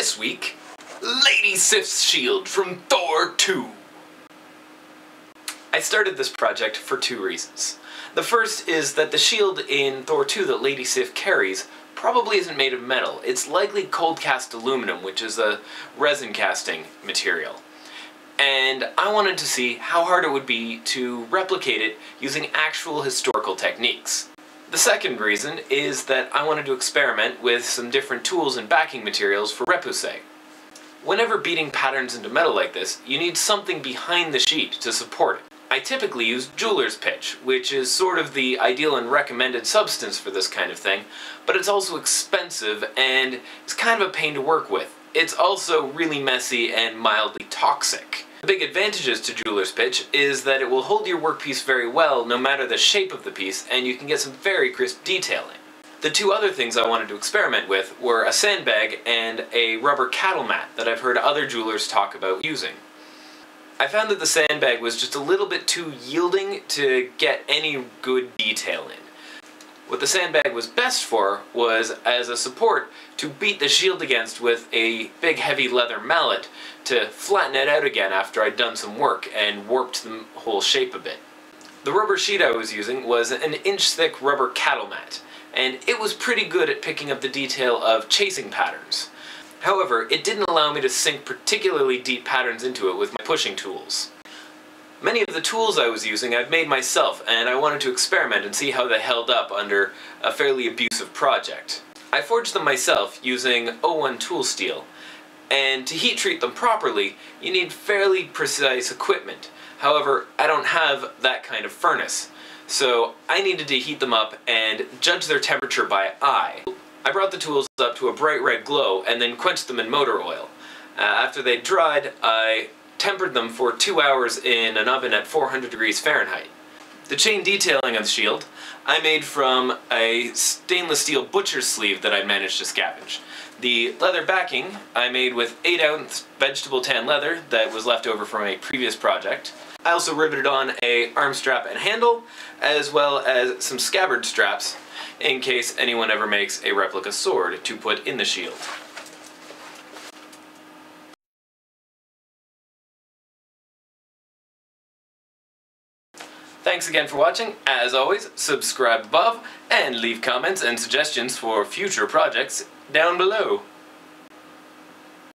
This week, Lady Sif's shield from Thor 2. I started this project for two reasons. The first is that the shield in Thor 2 that Lady Sif carries probably isn't made of metal. It's likely cold cast aluminum, which is a resin casting material. And I wanted to see how hard it would be to replicate it using actual historical techniques. The second reason is that I wanted to experiment with some different tools and backing materials for repoussé. Whenever beating patterns into metal like this, you need something behind the sheet to support it. I typically use jeweler's pitch, which is sort of the ideal and recommended substance for this kind of thing, but it's also expensive and it's kind of a pain to work with. It's also really messy and mildly toxic. The big advantages to jeweler's pitch is that it will hold your workpiece very well no matter the shape of the piece, and you can get some very crisp detailing. The two other things I wanted to experiment with were a sandbag and a rubber cattle mat that I've heard other jewelers talk about using. I found that the sandbag was just a little bit too yielding to get any good detail in. What the sandbag was best for was as a support to beat the shield against with a big heavy leather mallet to flatten it out again after I'd done some work and warped the whole shape a bit. The rubber sheet I was using was an inch-thick rubber cattle mat, and it was pretty good at picking up the detail of chasing patterns. However, it didn't allow me to sink particularly deep patterns into it with my pushing tools. Many of the tools I was using I've made myself, and I wanted to experiment and see how they held up under a fairly abusive project. I forged them myself using O1 tool steel, and to heat treat them properly, you need fairly precise equipment. However, I don't have that kind of furnace, so I needed to heat them up and judge their temperature by eye. I brought the tools up to a bright red glow and then quenched them in motor oil. After they dried, I tempered them for 2 hours in an oven at 400 degrees Fahrenheit. The chain detailing of the shield I made from a stainless steel butcher's sleeve that I managed to scavenge. The leather backing I made with 8-ounce vegetable tan leather that was left over from a previous project. I also riveted on a arm strap and handle, as well as some scabbard straps in case anyone ever makes a replica sword to put in the shield. Thanks again for watching. As always, subscribe above and leave comments and suggestions for future projects down below.